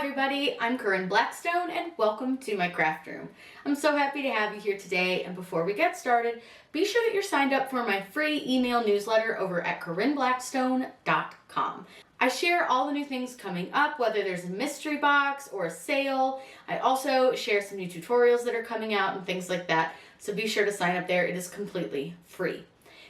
everybody, I'm Corinne Blackstone and welcome to my craft room. I'm so happy to have you here today, and before we get started, be sure that you're signed up for my free email newsletter over at CorinneBlackstone.com. I share all the new things coming up, whether there's a mystery box or a sale. I also share some new tutorials that are coming out and things like that, so be sure to sign up there. It is completely free.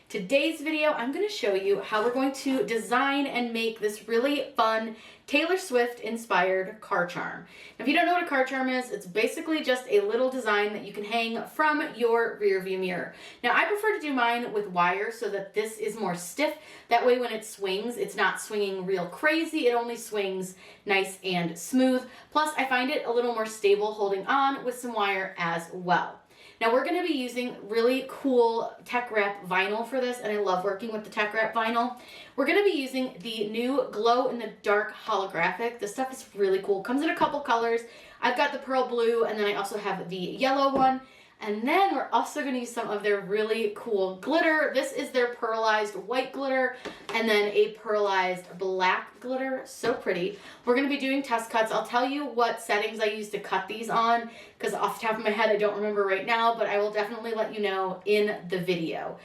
Today's video, I'm going to show you how we're going to design and make this really fun Taylor Swift inspired car charm. Now, if you don't know what a car charm is, it's basically just a little design that you can hang from your rear view mirror. Now, I prefer to do mine with wire so that this is more stiff. That way when it swings, it's not swinging real crazy. It only swings nice and smooth. Plus, I find it a little more stable holding on with some wire as well. Now we're going to be using really cool Teckwrap vinyl for this, and I love working with the Teckwrap vinyl. We're going to be using the new glow in the dark holographic. This stuff is really cool. It comes in a couple colors. I've got the pearl blue, and then I also have the yellow one. And then we're also going to use some of their really cool glitter. This is their pearlized white glitter and then a pearlized black glitter. So pretty. We're going to be doing test cuts. I'll tell you what settings I use to cut these on because off the top of my head I don't remember right now, but I will definitely let you know in the video.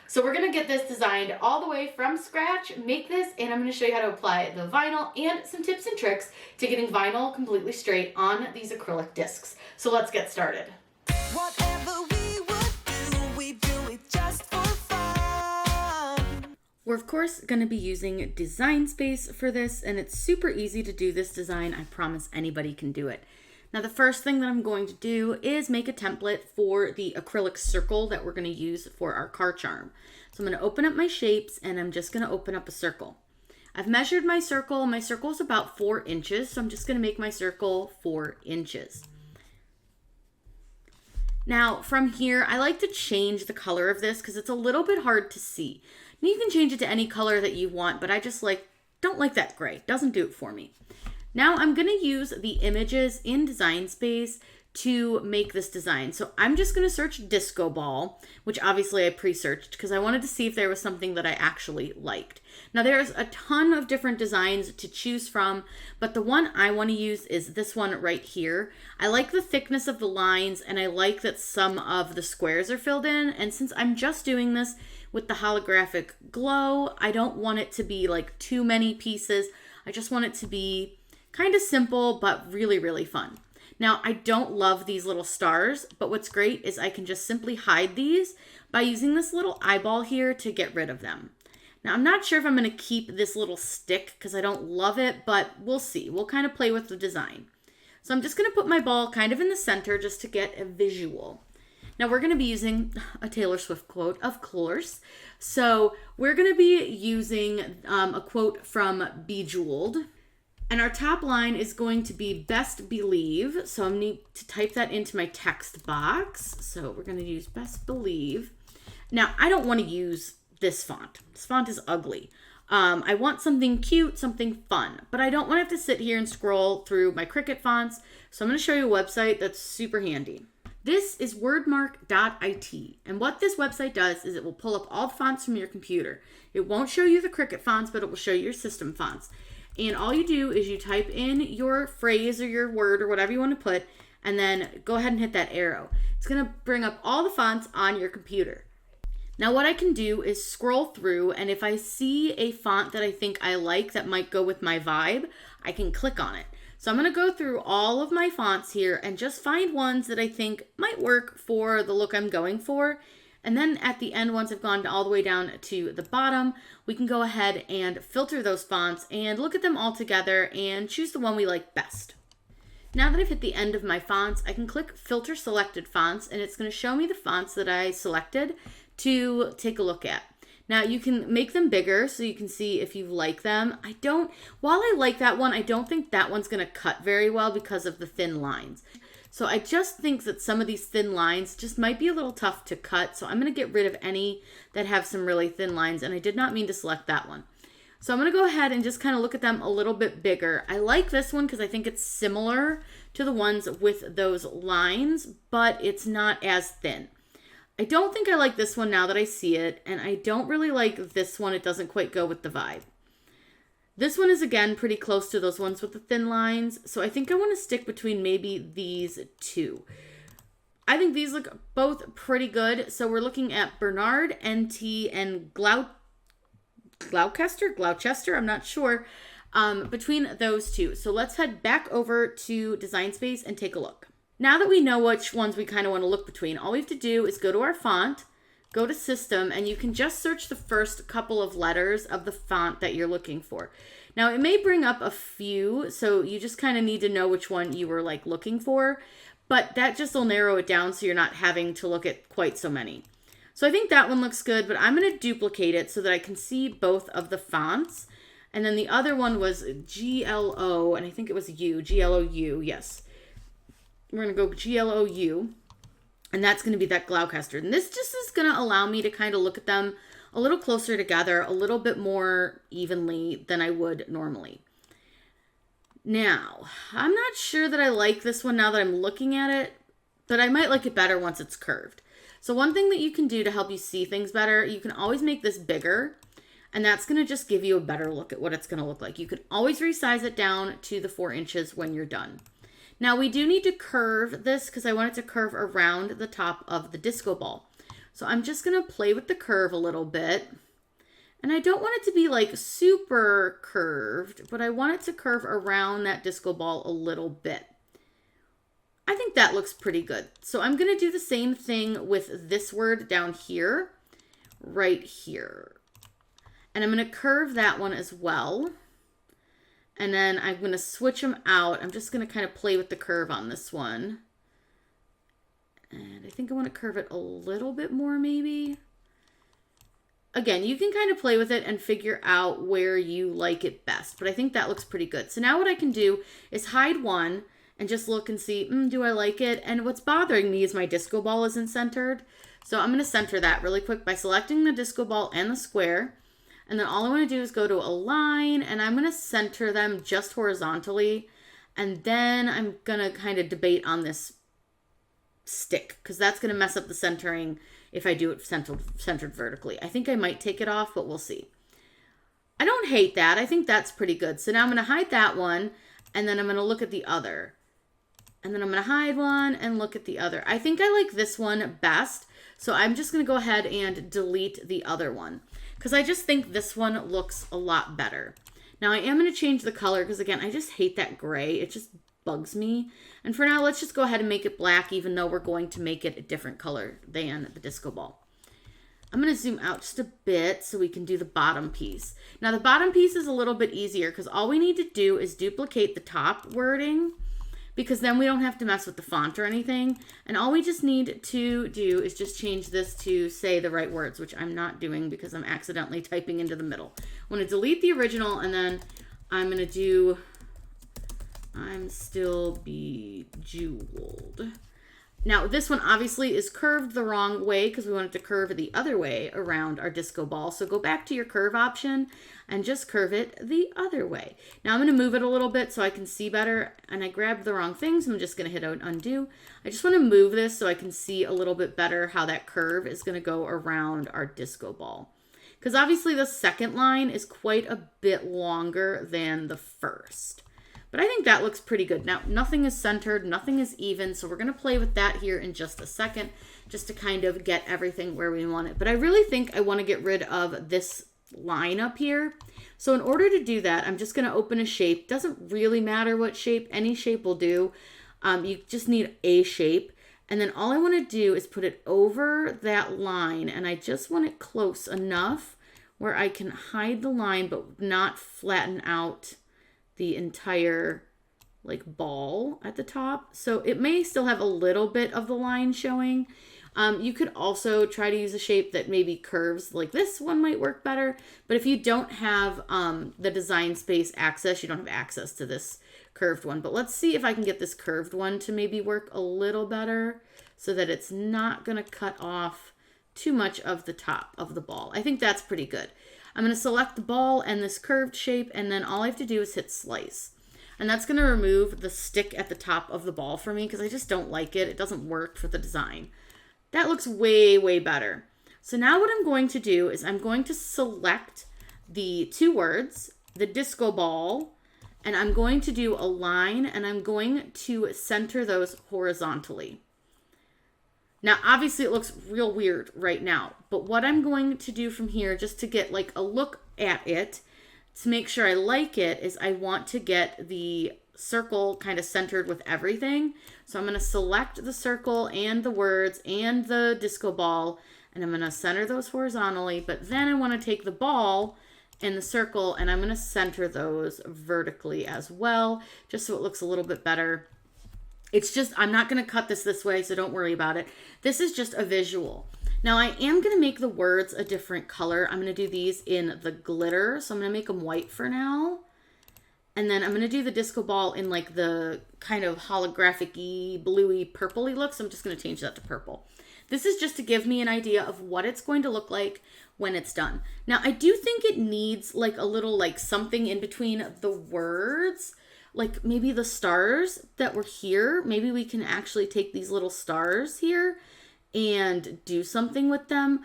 So we're going to get this designed all the way from scratch, make this, and I'm going to show you how to apply the vinyl and some tips and tricks to getting vinyl completely straight on these acrylic discs. So let's get started. Whatever we would do, we do it just for fun. We're of course going to be using Design Space for this, and it's super easy to do this design. I promise anybody can do it. Now the first thing that I'm going to do is make a template for the acrylic circle that we're going to use for our car charm. So I'm going to open up my shapes and I'm just going to open up a circle. I've measured my circle. My circle is about 4 inches, so I'm just going to make my circle 4 inches. Now from here, I like to change the color of this because it's a little bit hard to see. And you can change it to any color that you want, but I just don't like that gray. It doesn't do it for me. Now I'm going to use the images in Design Space to make this design. So I'm just going to search disco ball, which obviously I pre-searched because I wanted to see if there was something that I actually liked. Now there's a ton of different designs to choose from, but the one I want to use is this one right here. I like the thickness of the lines and I like that some of the squares are filled in. And since I'm just doing this with the holographic glow, I don't want it to be like too many pieces. I just want it to be kind of simple, but really, really fun. Now, I don't love these little stars, but what's great is I can just simply hide these by using this little eyeball here to get rid of them. Now, I'm not sure if I'm going to keep this little stick because I don't love it, but we'll see. We'll kind of play with the design. So I'm just going to put my ball kind of in the center just to get a visual. Now, we're going to be using a Taylor Swift quote, of course. So we're going to be using a quote from Bejeweled. And our top line is going to be best believe. So I'm going to type that into my text box. So we're going to use best believe. Now, I don't want to use this font. This font is ugly. I want something cute, something fun, but I don't want to have to sit here and scroll through my Cricut fonts. So I'm going to show you a website that's super handy. This is wordmark.it. And what this website does is it will pull up all the fonts from your computer. It won't show you the Cricut fonts, but it will show you your system fonts. And all you do is you type in your phrase or your word or whatever you want to put, and then go ahead and hit that arrow. It's going to bring up all the fonts on your computer. Now what I can do is scroll through, and if I see a font that I think I like that might go with my vibe, I can click on it. So I'm going to go through all of my fonts here and just find ones that I think might work for the look I'm going for. And then at the end, once I've gone all the way down to the bottom, we can go ahead and filter those fonts and look at them all together and choose the one we like best. Now that I've hit the end of my fonts, I can click Filter Selected Fonts, and it's going to show me the fonts that I selected to take a look at. Now you can make them bigger so you can see if you like them. While I like that one, I don't think that one's going to cut very well because of the thin lines. So I just think that some of these thin lines just might be a little tough to cut. So I'm going to get rid of any that have some really thin lines. And I did not mean to select that one. So I'm going to go ahead and just kind of look at them a little bit bigger. I like this one because I think it's similar to the ones with those lines, but it's not as thin. I don't think I like this one now that I see it. And I don't really like this one. It doesn't quite go with the vibe. This one is again pretty close to those ones with the thin lines. So I think I want to stick between maybe these two. I think these look both pretty good. So we're looking at Bernard, NT, and Gloucester, I'm not sure, between those two. So let's head back over to Design Space and take a look. Now that we know which ones we kind of want to look between, all we have to do is go to our font, go to System, and you can just search the first couple of letters of the font that you're looking for. Now, it may bring up a few, so you just kind of need to know which one you were like looking for, but that just will narrow it down so you're not having to look at quite so many. So I think that one looks good, but I'm going to duplicate it so that I can see both of the fonts. And then the other one was GLO, and I think it was GLOU, yes. We're going to go GLOU, and that's going to be that Gloucester. And this just is going to allow me to kind of look at them a little closer together, a little bit more evenly than I would normally. Now, I'm not sure that I like this one now that I'm looking at it, but I might like it better once it's curved. So one thing that you can do to help you see things better, you can always make this bigger, and that's going to just give you a better look at what it's going to look like. You can always resize it down to the 4 inches when you're done. Now we do need to curve this because I want it to curve around the top of the disco ball. So I'm just going to play with the curve a little bit. And I don't want it to be like super curved, but I want it to curve around that disco ball a little bit. I think that looks pretty good. So I'm going to do the same thing with this word down here, right here. And I'm going to curve that one as well. And then I'm going to switch them out. I'm just going to kind of play with the curve on this one. And I think I want to curve it a little bit more maybe. Again, you can kind of play with it and figure out where you like it best. But I think that looks pretty good. So now what I can do is hide one and just look and see, do I like it? And what's bothering me is my disco ball isn't centered. So I'm going to center that really quick by selecting the disco ball and the square. And then all I want to do is go to align, and I'm going to center them just horizontally. And then I'm going to kind of debate on this stick, because that's going to mess up the centering if I do it centered vertically. I think I might take it off, but we'll see. I don't hate that. I think that's pretty good. So now I'm going to hide that one, and then I'm going to look at the other. And then I'm going to hide one and look at the other. I think I like this one best. So I'm just going to go ahead and delete the other one, because I just think this one looks a lot better. Now I am going to change the color because, again, I just hate that gray. It just bugs me. And for now, let's just go ahead and make it black, even though we're going to make it a different color than the disco ball. I'm going to zoom out just a bit so we can do the bottom piece. Now the bottom piece is a little bit easier because all we need to do is duplicate the top wording, because then we don't have to mess with the font or anything. And all we just need to do is just change this to say the right words, which I'm not doing because I'm accidentally typing into the middle. I want to delete the original, and then I'm going to do, I'm still bejeweled. Now this one obviously is curved the wrong way because we want it to curve the other way around our disco ball. So go back to your curve option and just curve it the other way. Now I'm going to move it a little bit so I can see better, and I grabbed the wrong thing, so I'm just going to hit undo. I just want to move this so I can see a little bit better how that curve is going to go around our disco ball. Because obviously the second line is quite a bit longer than the first. But I think that looks pretty good. Now, nothing is centered, nothing is even, so we're going to play with that here in just a second, just to kind of get everything where we want it. But I really think I want to get rid of this line up here. So in order to do that, I'm just going to open a shape. Doesn't really matter what shape, any shape will do. You just need a shape. And then all I want to do is put it over that line, and I just want it close enough where I can hide the line but not flatten out the entire like ball at the top. So it may still have a little bit of the line showing. You could also try to use a shape that maybe curves, like this one might work better. But if you don't have the Design Space access, you don't have access to this curved one. But let's see if I can get this curved one to maybe work a little better so that it's not going to cut off too much of the top of the ball. I think that's pretty good. I'm going to select the ball and this curved shape, and then all I have to do is hit slice. And that's going to remove the stick at the top of the ball for me because I just don't like it. It doesn't work for the design. That looks way, way better. So now what I'm going to do is I'm going to select the two words the disco ball, and I'm going to do a line, and I'm going to center those horizontally. Now, obviously it looks real weird right now, but what I'm going to do from here, just to get like a look at it, to make sure I like it, is I want to get the circle kind of centered with everything. So I'm going to select the circle and the words and the disco ball, and I'm going to center those horizontally, but then I want to take the ball and the circle, and I'm going to center those vertically as well, just so it looks a little bit better. It's just, I'm not going to cut this way, so don't worry about it. This is just a visual. Now I am going to make the words a different color. I'm going to do these in the glitter, so I'm going to make them white for now. And then I'm going to do the disco ball in like the kind of holographic-y, bluey, purpley look, so I'm just going to change that to purple. This is just to give me an idea of what it's going to look like when it's done. Now, I do think it needs like a little like something in between the words, like maybe the stars that were here. Maybe we can actually take these little stars here and do something with them.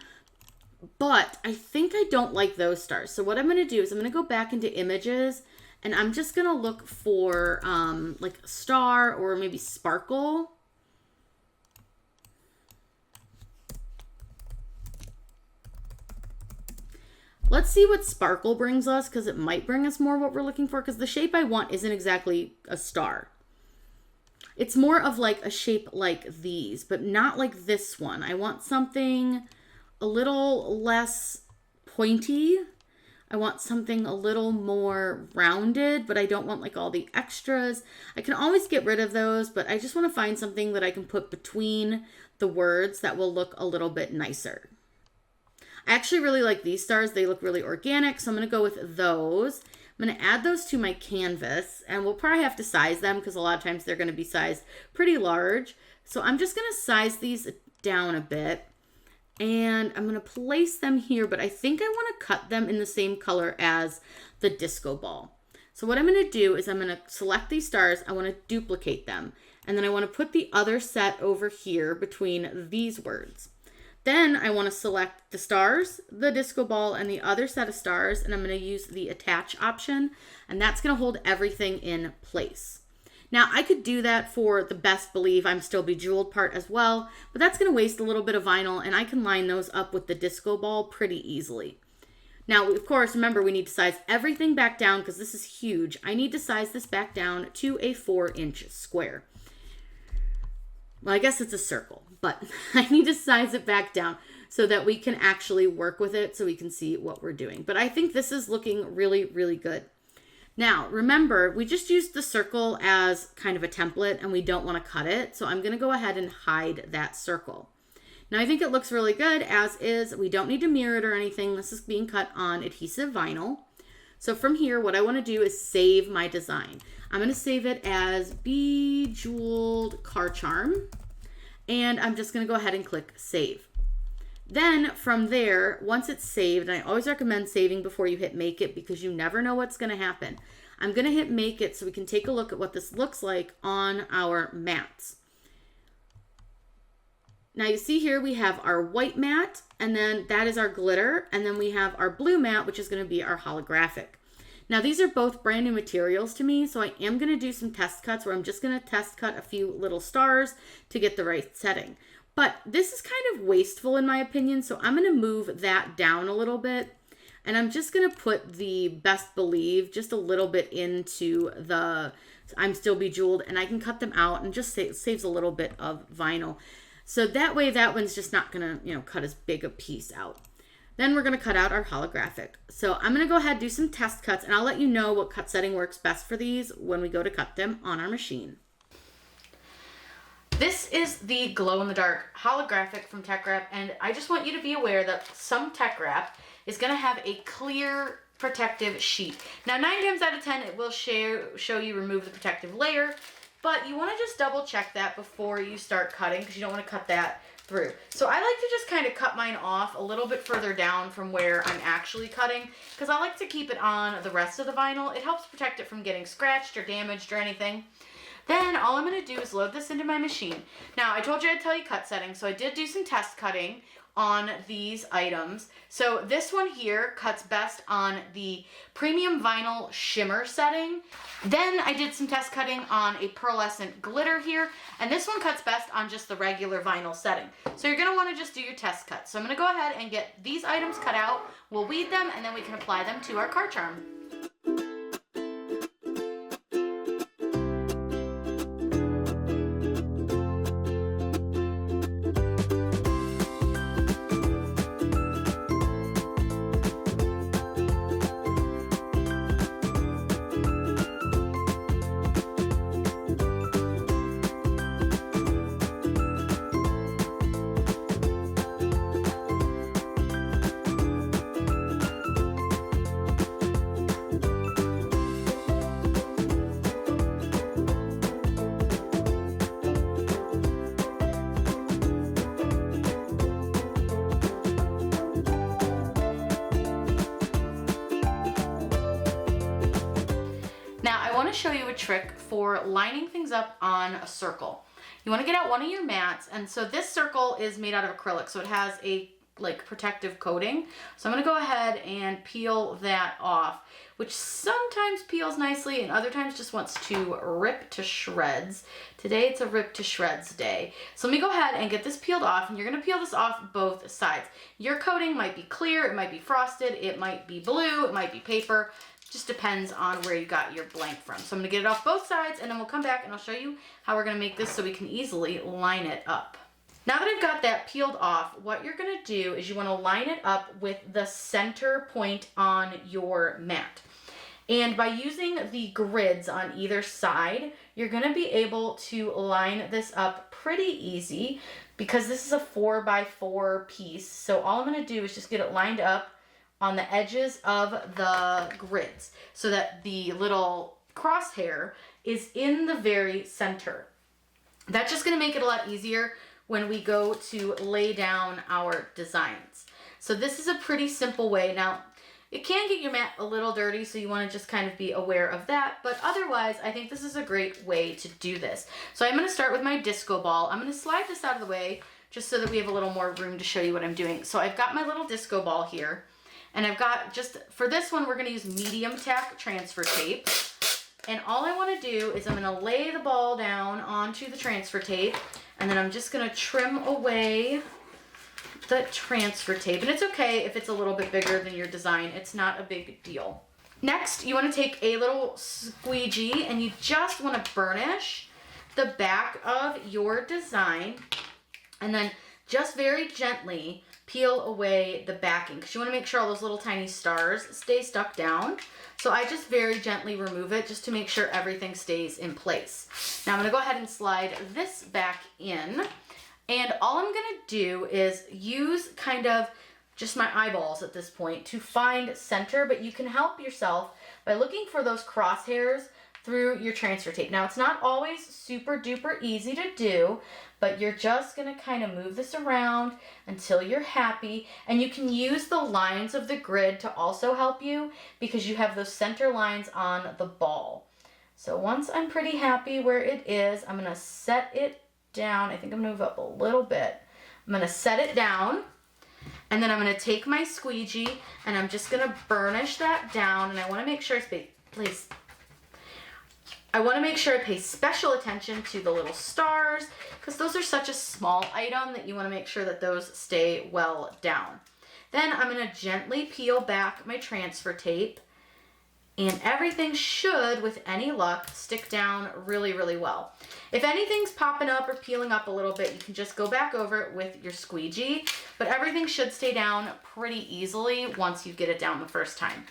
But I think I don't like those stars. So what I'm going to do is I'm going to go back into images, and I'm just going to look for like star or maybe sparkle. Let's see what sparkle brings us, because it might bring us more what we're looking for, because the shape I want isn't exactly a star. It's more of like a shape like these, but not like this one. I want something a little less pointy. I want something a little more rounded, but I don't want like all the extras. I can always get rid of those, but I just want to find something that I can put between the words that will look a little bit nicer. I actually really like these stars. They look really organic, so I'm going to go with those. I'm going to add those to my canvas, and we'll probably have to size them because a lot of times they're going to be sized pretty large. So I'm just going to size these down a bit, and I'm going to place them here, but I think I want to cut them in the same color as the disco ball. So what I'm going to do is I'm going to select these stars. I want to duplicate them, and then I want to put the other set over here between these words. Then I want to select the stars, the disco ball, and the other set of stars, and I'm going to use the attach option, and that's going to hold everything in place. Now, I could do that for the best believe I'm still bejeweled part as well, but that's going to waste a little bit of vinyl, and I can line those up with the disco ball pretty easily. Now, of course, remember, we need to size everything back down because this is huge. I need to size this back down to a 4-inch square. Well, I guess it's a circle, but I need to size it back down so that we can actually work with it so we can see what we're doing. But I think this is looking really, really good. Now, remember, we just used the circle as kind of a template and we don't want to cut it. So I'm going to go ahead and hide that circle. Now, I think it looks really good as is. We don't need to mirror it or anything. This is being cut on adhesive vinyl. So from here, what I want to do is save my design. I'm going to save it as Bejeweled Car Charm. And I'm just going to go ahead and click Save. Then from there, once it's saved, and I always recommend saving before you hit Make It because you never know what's going to happen. I'm going to hit Make It so we can take a look at what this looks like on our mats. Now you see here we have our white mat, and then that is our glitter, and then we have our blue mat, which is going to be our holographic. Now these are both brand new materials to me, so I am going to do some test cuts where I'm just going to test cut a few little stars to get the right setting. But this is kind of wasteful in my opinion, so I'm going to move that down a little bit, and I'm just going to put the Best Believe just a little bit into the I'm Still Bejeweled, and I can cut them out and just saves a little bit of vinyl. So that way that one's just not going to, cut as big a piece out. Then we're going to cut out our holographic. So I'm going to go ahead and do some test cuts, and I'll let you know what cut setting works best for these when we go to cut them on our machine. This is the glow-in-the-dark holographic from Teckwrap, and I just want you to be aware that some Teckwrap is going to have a clear protective sheet. Now 9 times out of 10 it will show you remove the protective layer, but you want to just double check that before you start cutting because you don't want to cut that through. So I like to just kind of cut mine off a little bit further down from where I'm actually cutting because I like to keep it on the rest of the vinyl. It helps protect it from getting scratched or damaged or anything. Then all I'm gonna do is load this into my machine. Now, I told you I'd tell you cut settings, so I did do some test cutting on these items. So this one here cuts best on the premium vinyl shimmer setting. Then I did some test cutting on a pearlescent glitter here, and this one cuts best on just the regular vinyl setting. So you're gonna wanna just do your test cuts. So I'm gonna go ahead and get these items cut out, we'll weed them, and then we can apply them to our card charm. Now I want to show you a trick for lining things up on a circle. You want to get out one of your mats, and so this circle is made out of acrylic, so it has a like protective coating. So I'm going to go ahead and peel that off, which sometimes peels nicely and other times just wants to rip to shreds. Today it's a rip to shreds day. So let me go ahead and get this peeled off, and you're going to peel this off both sides. Your coating might be clear, it might be frosted, it might be blue, it might be paper. Just depends on where you got your blank from. So I'm gonna get it off both sides, and then we'll come back and I'll show you how we're gonna make this so we can easily line it up. Now that I've got that peeled off, what you're gonna do is you wanna line it up with the center point on your mat. And by using the grids on either side, you're gonna be able to line this up pretty easy because this is a 4x4 piece. So all I'm gonna do is just get it lined up on the edges of the grids so that the little crosshair is in the very center. That's just gonna make it a lot easier when we go to lay down our designs. So this is a pretty simple way. Now, it can get your mat a little dirty, so you wanna just kind of be aware of that, but otherwise, I think this is a great way to do this. So I'm gonna start with my disco ball. I'm gonna slide this out of the way just so that we have a little more room to show you what I'm doing. So I've got my little disco ball here. And I've got just, for this one, we're gonna use medium tack transfer tape. And all I wanna do is I'm gonna lay the ball down onto the transfer tape, and then I'm just gonna trim away the transfer tape. And it's okay if it's a little bit bigger than your design, it's not a big deal. Next, you wanna take a little squeegee and you just wanna burnish the back of your design, and then just very gently peel away the backing because you want to make sure all those little tiny stars stay stuck down. So I just very gently remove it just to make sure everything stays in place. Now I'm going to go ahead and slide this back in, and all I'm going to do is use kind of just my eyeballs at this point to find center, but you can help yourself by looking for those crosshairs through your transfer tape. Now it's not always super duper easy to do, but you're just gonna kind of move this around until you're happy, and you can use the lines of the grid to also help you because you have those center lines on the ball. So once I'm pretty happy where it is, I'm gonna set it down. I think I'm gonna move up a little bit. I'm gonna set it down, and then I'm gonna take my squeegee and I'm just gonna burnish that down, and I wanna make sure I pay special attention to the little stars because those are such a small item that you want to make sure that those stay well down. Then I'm going to gently peel back my transfer tape, and everything should, with any luck, stick down really, really well. If anything's popping up or peeling up a little bit, you can just go back over it with your squeegee, but everything should stay down pretty easily once you get it down the first time.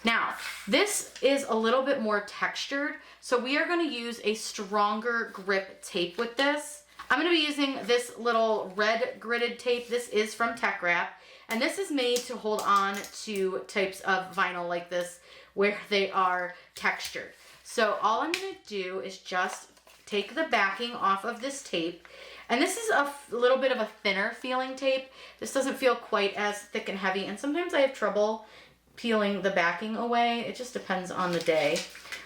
Now, this is a little bit more textured, so we are going to use a stronger grip tape with this. I'm going to be using this little red gridded tape. This is from Teckwrap, and this is made to hold on to types of vinyl like this where they are textured. So all I'm going to do is just take the backing off of this tape, and this is a little bit of a thinner feeling tape. This doesn't feel quite as thick and heavy, and sometimes I have trouble peeling the backing away. It just depends on the day.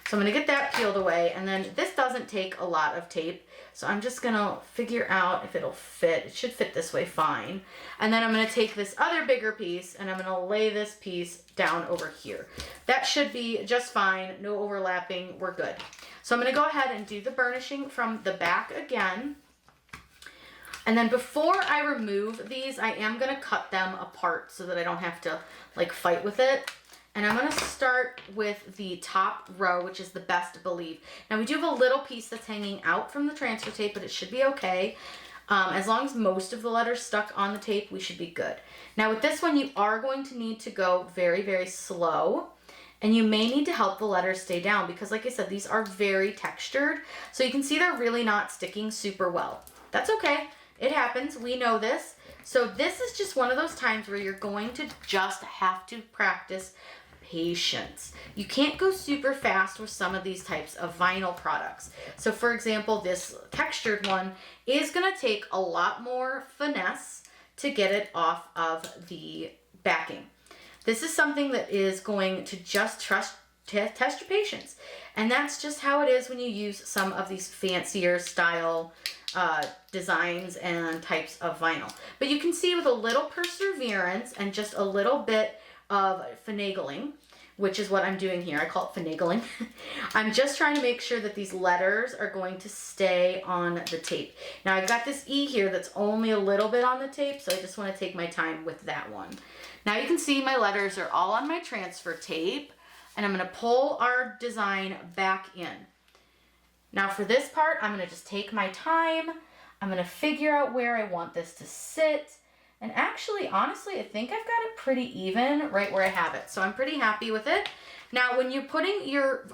So I'm gonna get that peeled away, and then this doesn't take a lot of tape, so I'm just gonna figure out if it'll fit. It should fit this way fine. And then I'm gonna take this other bigger piece and I'm gonna lay this piece down over here. That should be just fine, no overlapping, we're good. So I'm gonna go ahead and do the burnishing from the back again. And then before I remove these, I am gonna cut them apart so that I don't have to like fight with it. And I'm gonna start with the top row, which is the best believe. Now we do have a little piece that's hanging out from the transfer tape, but it should be okay. As long as most of the letters stuck on the tape, we should be good. Now with this one, you are going to need to go very, very slow. And you may need to help the letters stay down because like I said, these are very textured. So you can see they're really not sticking super well. That's okay, it happens, we know this. So this is just one of those times where you're going to just have to practice patience. You can't go super fast with some of these types of vinyl products. So for example, this textured one is going to take a lot more finesse to get it off of the backing. This is something that is going to just test your patience. And that's just how it is when you use some of these fancier style designs and types of vinyl. But you can see with a little perseverance and just a little bit of finagling, which is what I'm doing here. I call it finagling. I'm just trying to make sure that these letters are going to stay on the tape. Now I've got this E here that's only a little bit on the tape, so I just want to take my time with that one. Now you can see my letters are all on my transfer tape, and I'm going to pull our design back in. Now for this part, I'm going to just take my time. I'm going to figure out where I want this to sit. And actually, honestly, I think I've got it pretty even right where I have it. So I'm pretty happy with it. Now, when you're putting your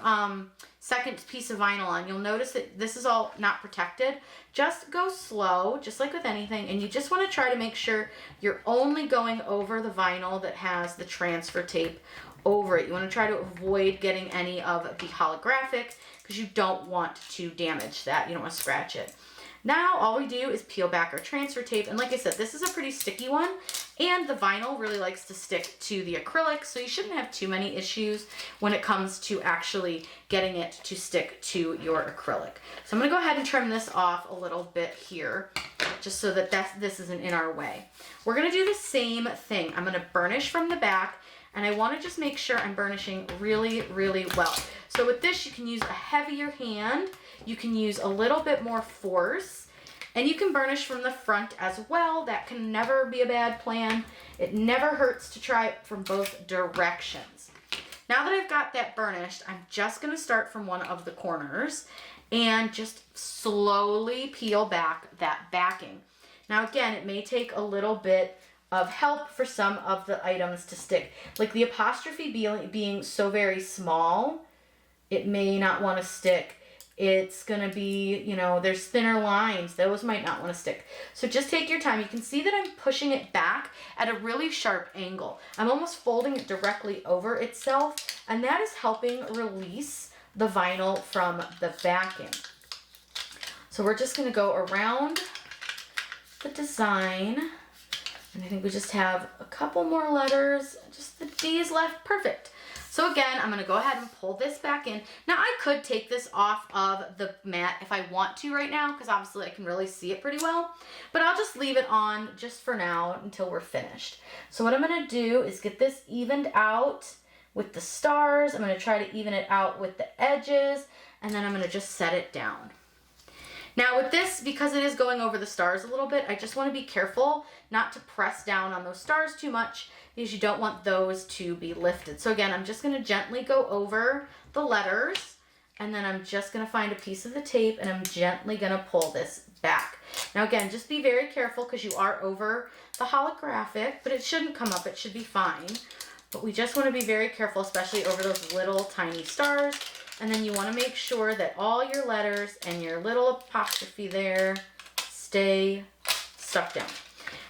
second piece of vinyl on, you'll notice that this is all not protected. Just go slow, just like with anything. And you just want to try to make sure you're only going over the vinyl that has the transfer tape over it. You want to try to avoid getting any of the holographic because you don't want to damage that. You don't want to scratch it. Now all we do is peel back our transfer tape, and like I said, this is a pretty sticky one, and the vinyl really likes to stick to the acrylic, so you shouldn't have too many issues when it comes to actually getting it to stick to your acrylic. So I'm going to go ahead and trim this off a little bit here, just so that this isn't in our way. We're going to do the same thing. I'm going to burnish from the back, and I want to just make sure I'm burnishing really, really well. So with this, you can use a heavier hand. You can use a little bit more force, and you can burnish from the front as well. That can never be a bad plan. It never hurts to try it from both directions. Now that I've got that burnished, I'm just going to start from one of the corners and just slowly peel back that backing. Now again, it may take a little bit of help for some of the items to stick. Like the apostrophe being so very small, it may not want to stick. It's going to be, you know, there's thinner lines. Those might not want to stick. So just take your time. You can see that I'm pushing it back at a really sharp angle. I'm almost folding it directly over itself, and that is helping release the vinyl from the backing. So we're just going to go around the design, and I think we just have a couple more letters. Just the D's left. Perfect. So again, I'm going to go ahead and pull this back in. Now I could take this off of the mat if I want to right now, because obviously I can really see it pretty well, but I'll just leave it on just for now until we're finished. So what I'm going to do is get this evened out with the stars. I'm going to try to even it out with the edges, and then I'm going to just set it down. Now with this, because it is going over the stars a little bit, I just want to be careful not to press down on those stars too much, because you don't want those to be lifted. So again, I'm just going to gently go over the letters, and then I'm just going to find a piece of the tape, and I'm gently going to pull this back. Now again, just be very careful because you are over the holographic, but it shouldn't come up. It should be fine. But we just want to be very careful, especially over those little tiny stars. And then you want to make sure that all your letters and your little apostrophe there stay stuck down.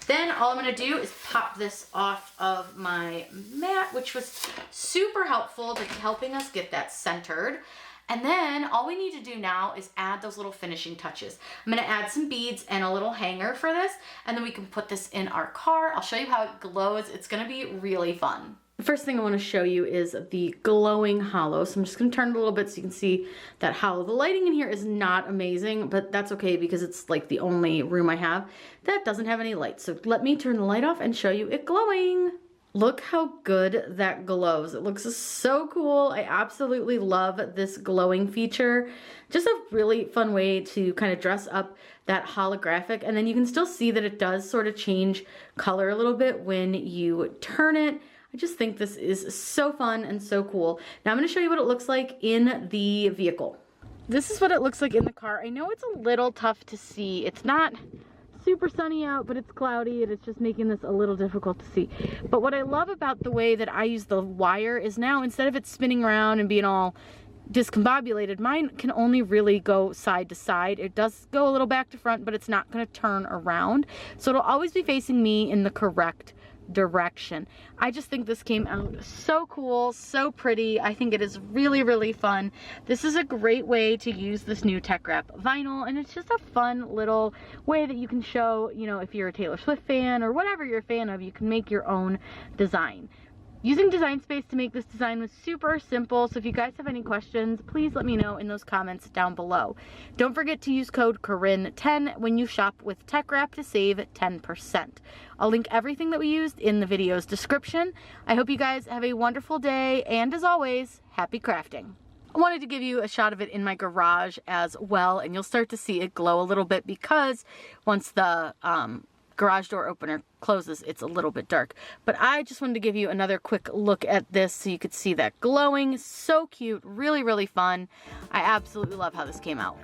Then all I'm going to do is pop this off of my mat, which was super helpful to helping us get that centered. And then all we need to do now is add those little finishing touches. I'm going to add some beads and a little hanger for this, and then we can put this in our car. I'll show you how it glows. It's going to be really fun. The first thing I want to show you is the glowing hollow. So I'm just going to turn it a little bit so you can see that hollow. The lighting in here is not amazing, but that's okay because it's like the only room I have that doesn't have any light. So let me turn the light off and show you it glowing. Look how good that glows. It looks so cool. I absolutely love this glowing feature. Just a really fun way to kind of dress up that holographic, and then you can still see that it does sort of change color a little bit when you turn it. I just think this is so fun and so cool. Now I'm going to show you what it looks like in the vehicle. This is what it looks like in the car. I know it's a little tough to see. It's not super sunny out, but it's cloudy and it's just making this a little difficult to see. But what I love about the way that I use the wire is now instead of it spinning around and being all discombobulated, mine can only really go side to side. It does go a little back to front, but it's not going to turn around. So it'll always be facing me in the correct direction. I just think this came out so cool, so pretty. I think it is really, really fun. This is a great way to use this new Teckwrap vinyl, and it's just a fun little way that you can show, you know, if you're a Taylor Swift fan or whatever you're a fan of, you can make your own design. Using Design Space to make this design was super simple, so if you guys have any questions, please let me know in those comments down below. Don't forget to use code Corinne10 when you shop with Teckwrap to save 10%. I'll link everything that we used in the video's description. I hope you guys have a wonderful day, and as always, happy crafting. I wanted to give you a shot of it in my garage as well, and you'll start to see it glow a little bit because once the garage door opener closes, it's a little bit dark. But I just wanted to give you another quick look at this so you could see that glowing. So cute, really, really fun. I absolutely love how this came out.